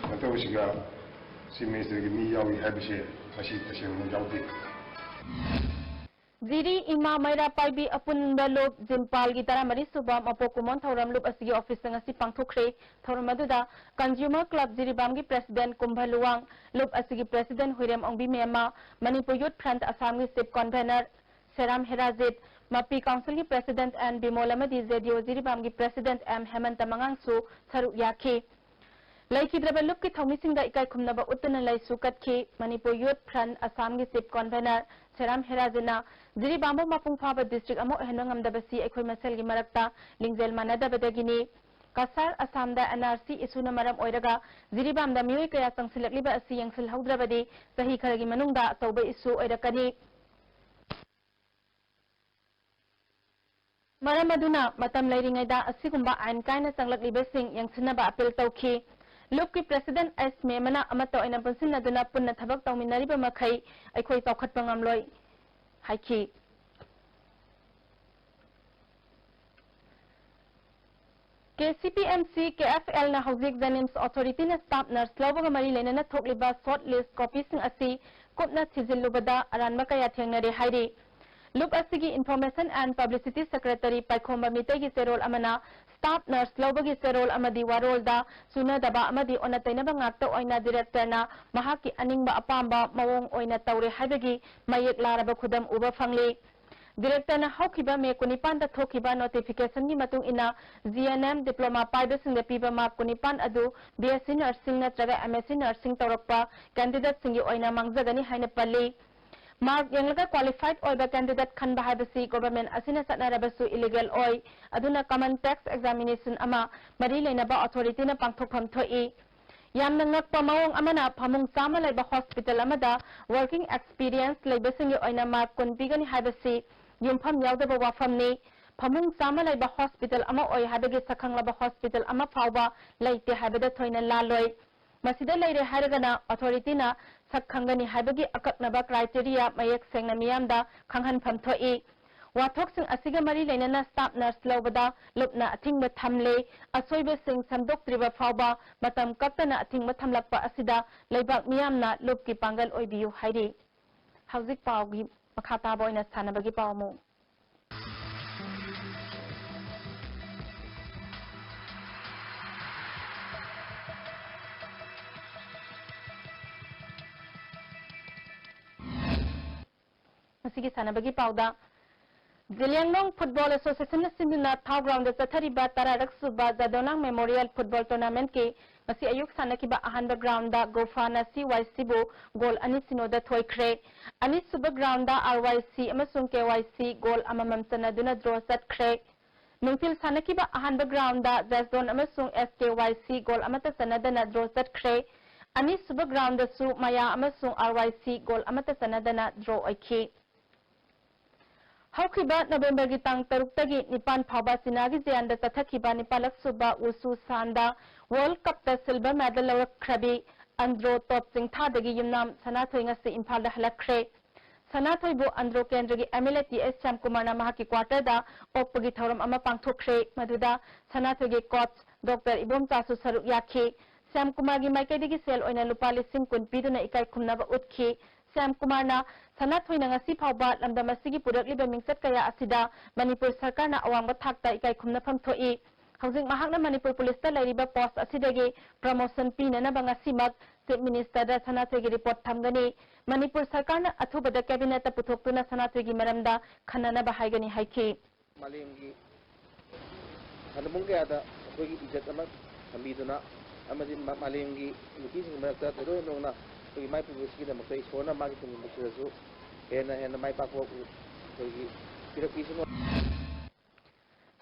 मतलब उसीका Chief Minister की मी यावी है विषय अशी तशी उन्हें यावी Ziri ima maira paibi apun balop jimpal gi tara mari suba mapokumon thoram lup asigi office ngasi pangthokre thoram aduda consumer club Ziri bamgi president Kumbhaluwang lup asigi president Huirem Ongbi Mema Manipur Youth Front Assam gi state convener Seram Herazit Mapi Council ki President N Bimol amadi ZDO Ziribam ki President M Hemanta Mangangsu saruk yaki. Laikidraba lup ki thaumisingda ikai khumnaba uttana lai sukatki Manipur Youth Front Assam ki Chief Convener Seram Herazina Ziribambo Mapung Phaba District amo henwangamdabasi ekhoi masel gi marakta lingzel manadabadagini Kasar Assamda NRC isuna maram oiraga Ziribamda miyoi kaya sangsilakliba asi yangsil haudrabadi sahi kharagi manungda tauba isu oirakani. Maram aduna matam lairingaida asigumba ain kaina sanglakliba-sing yangsinaba apel tauki. Lup ki President S Memana amato ina punsinaduna punna thabak tauminariba makai aikhoi chaukhatpa ngamloi haiki. KCPMC KFL na Hauzik Janims Authority na staff nurse lawbaga mari lenana thokliba short list copies sing asi kupna thizillubada aranma kaya thengnare hairi. Look asigi Information and Publicity Secretary Paikhomba Mitegi Serol Amana Staff Nurse Lobagi Serol Amadi Warolda Suna Daba Amadi Onataina Bangakta Oina Director na Mahaki Aningba Apamba Mawong Oina Taure Habagi Mayek Laraba Kudam Uba Fangli Director na Hokiba me Kunipan da Tokiba notification ni matung ina GNM Diploma Paiba Sing the Piba Ma Kunipan Adu BSc Nursing na Traga MSc Nursing Taurakpa Candidate Singi Oina Mangzagani Haina Pali Mark yang qualified oil candidate kan bahayabasi government asina satnarabasu illegal oil aduna common tax examination ama mari leinaba authority na pangthokpham thoi yamna ngakpa mawong amana phamung sama laiba hospital amada working experience laibasingi oina mark kunpigani haibasi yumpham yaudaba wafamni phamung sama laiba hospital ama oi habege sakhanglaba hospital ama phawba laite habeda thoina laloi masida leire haragana authority na sakhangani habagi akaknaba criteria mayek sengna miyamda khanghan phamthoi wathok sing asiga mari leinana staff nurse lobada lupna athingba thamle asoiba sing samdoktriba phawba matam kaptana athingba thamlakpa asida leibak miyamna lupki pangal oibiyu hairi hauzik pawgi makhata boina sanabagi pawmu Masigi sanabagi pawda Zilianglong Football Association na sinduna Thau Ground da chathariba tararak suba Jadonang Memorial Football Tournament ke masi ayuk sanakiba ahanba ground da Gofana CYC bo goal ani sinoda thoikre ani suba ground da RYC amasung KYC goal amamam sanaduna draw satkre nungtil sanakiba ahanba ground da Jasdon amasung SKYC goal amata sanadana draw satkre ani suba ground da su Maya amasung RYC goal amata sanadana draw oiki Haukiba November gi tang taruk tagi nipan phaba sinagi janda tathakiba nipalak suba usu sanda World Cup ta silver medal lawak khrabi andro top sing tha dagi yumnam sanathoi ngasi imphal da halakre sanathoi bo andro kendra gi MLT S Cham Kumar na mahaki quarter da opagi thoram ama pangthokre maduda sanathoi gi coach Dr Ibom Chasu saruk yakhi Cham Kumar gi maikai dagi sel oina lupa lising kun piduna ikai khumnaba utkhi Cham Kumar na sanathoi na ngasi phawba lamdam asigi purakliba mingsat kaya asida Manipur sarkar na awangba thakta ikai khumna phamthoi Housing mahakna Manipur police ta lairiba post asidagi promotion pina na bangasimak Chief Minister da sanathoi gi report thamgani Manipur sarkar na athubada cabinet ta puthoktuna sanathoi gi maramda khanana bahaigani haiki Malemgi hanamung kaya da akogi ijat ama thambiduna amadi malemgi nupising marakta tero nongna akogi mai publicity na makai sona magi tumi musirasu hena mai pakwa akogi pirakisino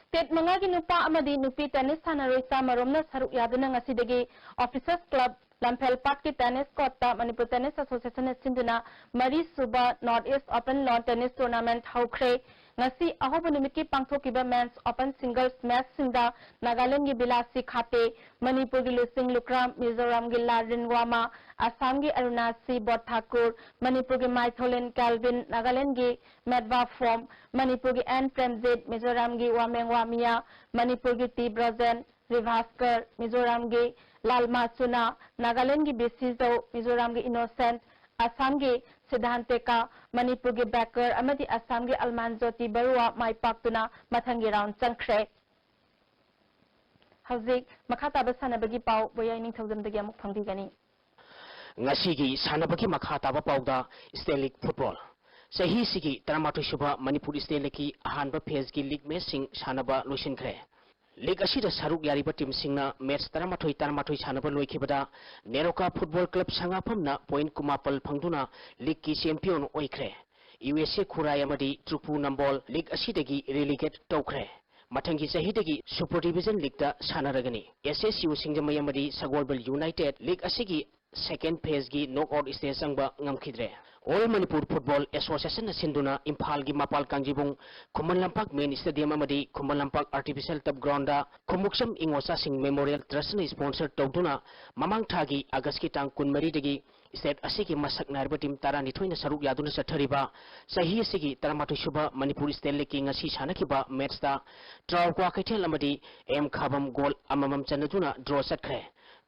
State mangagi nupa amadi nupi tennis thanaroi samaromna saruk yaduna ngasidagi Officers Club Lampel Park ki tennis court ta Manipur Tennis Association sinduna Mari Suba North East Open Lawn Tennis Tournament haukre ngasi ahoba numiki pangthokiba men's open singles match singda Nagaland gi Bilasi khate Manipur gi Lusing Lukram Mizoram gi Larin Wama Assam gi Arunasi Bodhakur Manipur gi Maitholin Calvin Nagaland gi Medwa Form Manipur gi N Premjit Mizoram gi Wamengwa Mia Manipur gi T Brazen Rivaskar Mizoram gi Lalma Chuna Nagaland gi Besizo Mizoram gi Innocent Assam gi Siddhanteka Manipur gi Becker amadi Assam gi Almanjoti Barua mai paktuna mathangi round changkhre Hauzik makhata basanabagi pau boya ning thaudam dagi amuk phangdigani Ngasigi sanabagi makhata ba pauda State League Football सही सिगी तरमाथोई सुबा Manipur state लेकी अहानबा phase की league match सिंग सानबा लोइसिनख्रे league असिदा सरुक यारिबा team सिंगना match तरमाथोई सानबा लोइखिबदा नेरोका फुटबॉल क्लब संगाफमना पॉइंट कुमापल फंगदुना लीग की चैंपियन ओइख्रे यूएसए खुराय अमदी ट्रुपू नंबॉल लीग असिदगी रेलीगेट तौख्रे मथंगी सहिदगी सुपर डिवीजन लीग दा सानरगनी एसएसयू सिंगजमय अमदी सगोलबल यूनाइटेड लीग असिगी सेकेंड फेज की नॉकआउट स्टेज संगबा ngamkhidre all Manipur football association सिंधुना इम्फाल की मपाल कांजीबुंग खुमन लंपाक मेन स्टेडियम अमदी Khuman Lampak artificial turf ground दा खुमुक्सम इंगोसा सिंह मेमोरियल ट्रस्ट ने स्पॉन्सर तौदुना ममांग थागी अगस्त की टांग 19 दगी स्टेट असिगी मसक नारबा टीम 12 न सरुक यादुना चथरिबा सही असिगी 13 सुबा मणिपुर स्टेट लेकी ngasi सानखिबा मैच दा ट्राउक्वा कैथेल अमदी एम खाबम गोल अममम चनदुना ड्रॉ चतख्रे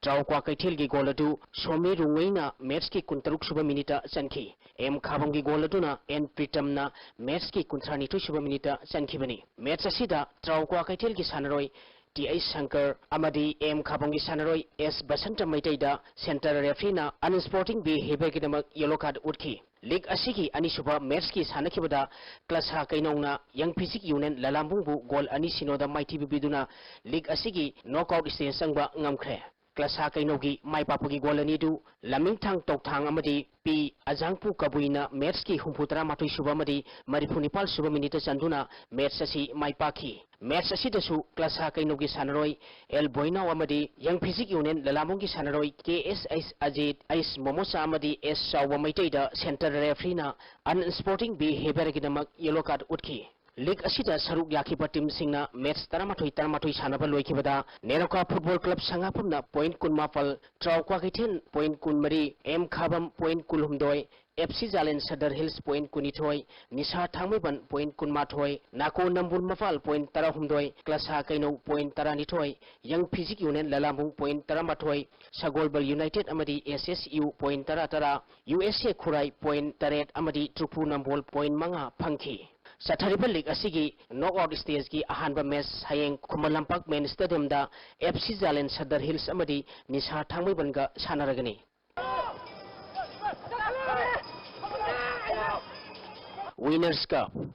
ट्राउक्वा कैथेल की गोल अदु सोमी रुंगैना मैच की 19 सुबा मिनिट चनखी एम खाबम की गोल अदुना एन प्रीतमना मैच की 19 सुबा मिनिट चनखिबनी मैच असिदा ट्राउक्वा कैथेल की सानरोय टी शंकर अमदी एम खाबम की सानरोय एस बसंत मैतैदा सेंटर रेफरीना अनस्पोर्टिंग बिहेवियर की नमक येलो कार्ड उठकी लीग असिगी अनिसुबा मैच की सानखिबदा क्लासा कैनौना यंग फिजिक यूनियन ललामबुंगबु गोल अनि सिनोदा माइथी बिदुना लीग असिगी नॉकआउट स्टेज संगबा ngamkhre क्लासा कैनौगी माइपापुगी गोल अनिदु लमिंगथांग तौथांग अमदी पी अजांगपु कबुइना मैच की 63 सुबा अमदी 34 सुबा मिनिट चंदुना मैच असि माइपाखी मैच असिदसु क्लासा कैनौगी सानरोय एल बोइनाव अमदी यंग फिजिक यूनियन ललामबुंगी सानरोय केएसएस अजित एस मोमोसा अमदी एस साव मैतैदा सेंटर रेफरीना अनस्पोर्टिंग बिहेवियर की नमक येलो कार्ड उठकी लीग असिदा सरुक याखिबा टीम सिंगना मैच 13 सानबा लोइखिबदा नेरोका फुटबॉल क्लब संगाफमना पॉइंट 19 ट्राउक्वा कैथेन पॉइंट 13 एम खाबम पॉइंट 19 एफसी जालेन Sadar hills point 12 Nisha Thangmeiband point 18 नाको नंबुल मफाल पॉइंट 18 क्लासा कैनौ पॉइंट 12 यंग फिजिक यूनियन ललामबुंग पॉइंट 18 सगोलबल यूनाइटेड अमदी SSU point 13 USA Khurai point 8 अमदी ट्रुपू नंबोल पॉइंट 5 फंखी सथरिबल लीग असिगी नॉकआउट स्टेज की अहानबा मैच हयेंग खुमन लंपाक मेन स्टेडियम दा एफसी जालेन सदर हिल्स अमदी निशा थांगमेबनगा सानरगनी विनर्स कप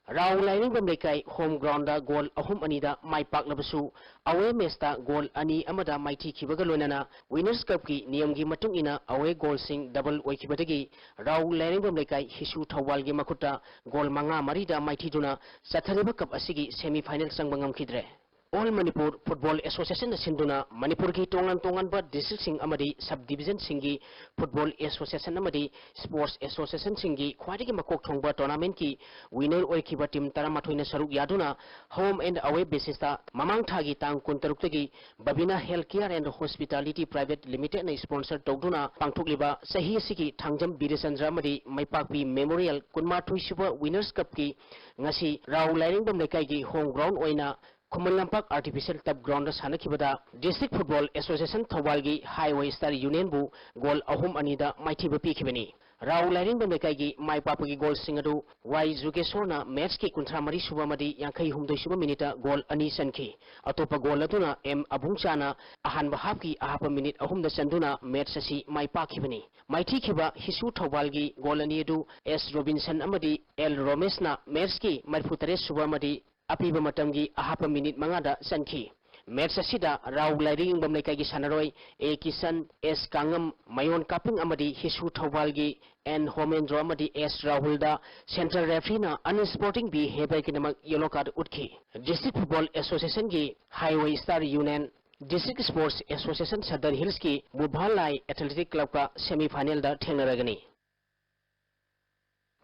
राव लाइनिंग लेकाई होम ग्राउंड गोल अहुम अनीदा माई पाकलबसु अवे मैच गोल अनि अमदा माइथी खिबगा लोनना विनर्स कप की नियम की मतुंग इना अवे गोल सिंग डबल ओइखिबदगी राव लाइनिंग लेकाई हिसु थवाल की मखुटा गोल मंगा मरीदा माइथी दुना सथरिबा कप असिगी सेमीफाइनल संगबंगम खिद्रे ऑल मणिपुर फुटबॉल एसोसिएशन सिंधुना मणिपुर की तोंगान डिस्ट्रिक्ट सिंग अमदी सब डिवीजन सिंगी फुटबॉल एसोसिएशन अमदी स्पोर्ट्स एसोसिएशन सिंगी ख्वाइदगी मकोक थोंगबा टूर्नामेंट की विनर ओइखिबा टीम 13 न सरुक यादुना होम एंड अवे बेसिसता ममांग थागी तांग 23 तगी बबिना health care and hospitality private limited ने स्पॉन्सर तौदुना पांगथोकलिबा सही सिगी थांगजम बीरेचंद्र अमदी मैपाकपी मेमोरियल 19 सुबा विनर्स कप की ngasi राव लाइरिंगबम लेकाई होम ग्राउंड ओइना Khuman Lampak artificial turf ground सानखिबदा डिस्ट्रिक्ट फुटबॉल एसोसिएशन थौबाल की हाईवे स्टार यूनियन बु गोल अहुम अनीदा माइथीब पीखिबनी राव लाइरिंग लेकाई की माई पापगी गोल सिंगदु वाई जुगेश्वरना मैच की 53 सुबा मदी 52 सुबा मिनिट गोल अनि सनखी अतोप गोल अदुना एम अबुंगचाना अहानबा हाफ की अहाप मिनिट अहुम द चंदुना मैच असी माई पाखिबनी माइथी खिबा हिसु थौबाल की गोल अनि अदु एस रोबिन्सन अमदी एल रोमेसना मैच की 43 सुबा मदी अपीब मतमगी अहाप मिनिट 5 चनखी मैच असिदा राव लाइरिंग लेकाई की सानरोय ए किशन एस कांगम मयोन कापिंग अमदी हिसु थौबालगी एन होमेंद्रो अमदी एस राहुलदा सेंट्रल रेफरीना अनस्पोर्टिंग बिहेवियर की नमक येलो कार्ड उठकी डिस्ट्रिक्ट फुटबॉल एसोसिएशन की highway star union district sports association Sadar hills की बुभालाई एथलेटिक क्लब का सेमीफाइनल दा ठेंगनरगनी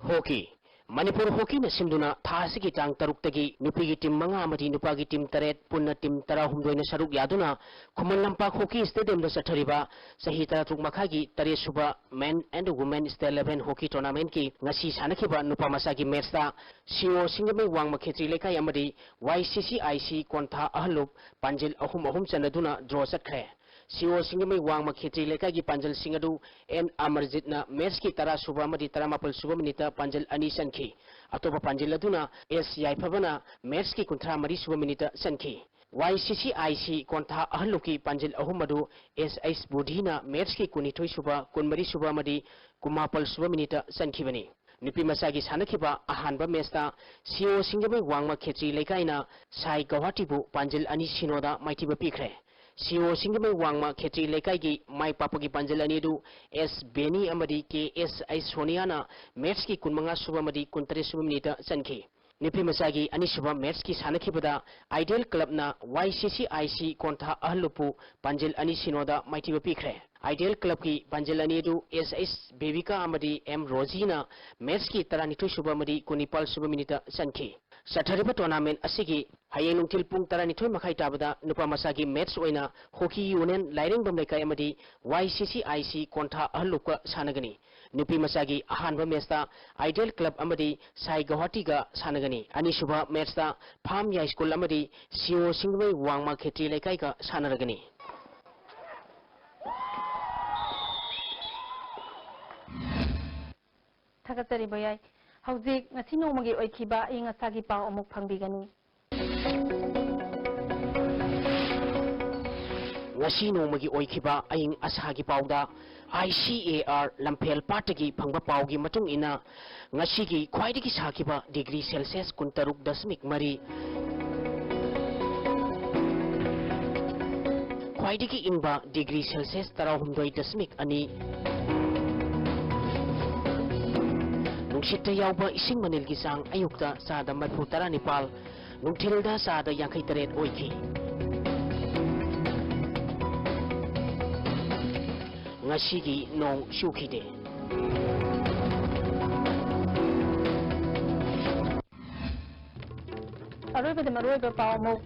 हॉकी मणिपुर हॉकी ने सिंधुना थासी की टांग 3 तगी नुपी की टीम 5 अमदी नुपा की टीम 3 पुन्ना टीम 13 ने सरुक यादुना खुमन लंपाक हॉकी स्टेडियम द सठरिबा सही 13 मखा की 3 सुबा main and women state 11 hockey tournament की ngasi सानखिबा नुपा मसा की मैच दा सीओ सिंगमे वांग मखेत्री लेकाई अमदी वाईसीसीआईसी कोंथा अहलुप पांजिल अहुम चनदुना ड्रॉ चतख्रे सीओ सिंगमे वांग मखेत्री लेकाई की पांजल सिंगदु एन अमरजीतना मैच की 10 सुबा मदी 13 सुबा मिनिट पांजल अनि सनखी अतोप पांजिल अदुना एस याइफबना मैच की 53 सुबा मिनिट सनखी वाईसीसीआईसी कोंथा अहलुप की पांजिल अहुम अदु एस एस बुधीना मैच की 22 सुबा 23 सुबा मदी 19 सुबा minute सनखीबनी Nupi masagi sanakiba ahanba mesta CEO Singapore wangma khetri lekaina sai Guwahati bu panjil ani sinoda maitiba pikre. CEO Singapore wangma khetri lekai gi mai papagi panjil ani du S Beni amadi KS ai Soniana match ki kunmanga suba amadi kuntare suba minita sanki. Nupi masagi ani suba match ki sanakibada Ideal Club na YCCIC konta ahlupu panjil ani sinoda maitiba pikre. Ideal Club ki panjalani du SS Bebika amadi M Rosina match ki taranithu suba amadi kunipal suba minita sanki. Sathariba tournament asigi hayeng nungtil pung taranithu makhai tabada nupa masagi match oina Hockey Union Lairing Bamlekai amadi YCCIC konta ahluka sanagani. Nupi masagi ahanba match ta Ideal Club amadi Sai Guwahati ga sanagani. Ani suba match ta Pham Yai School amadi CEO Singapore wangma khetri lekai ga sanaragani. Thakatari bayai hauzik ngasi nomagi oikiba ing asagi pau amuk phangbigani. Ngasi nomagi oikiba ing asagi pauda ICAR Lampel Patagi phangba paugi matung ina ngasi gi khwaidagi sakiba degree Celsius 13.3 khwaidagi ingba degree Celsius 13.2 Nungshita yauba ising manilgi sang ayukta sada madhutara Nepal nungthilda sada yangkai taret oiki. Ngasigi nong shukide. Aroibada maroiba pawmo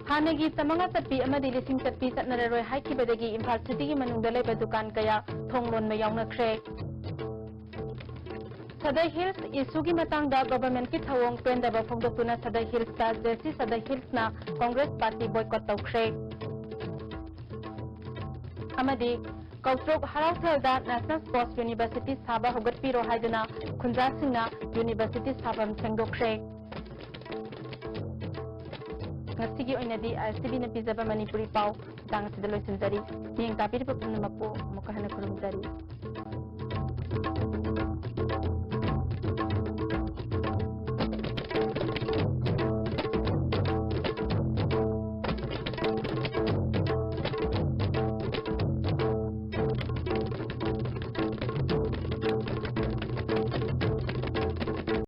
hanagi tamanga tapi amadi lising tapi satnararoi haikibadagi Imphal City gi manungda laiba dukan kaya thonglon ma yauna khre. Sadai Hills isugi matangda government ki thawong pendaba phongdoktuna Sadai Hills ta jesi Sadai Hills na Congress party boycott tawkhre. Amadi Kautrok Harauthal National Sports University Saba Hogatpiro haidana Khunja Singna University Sabam sengdokre. Ngasigi oinadi RCB na pizaba Manipuri pau tang sidaloy sinjari. Niyang tapir pa punamakpo mukahana kurumjari.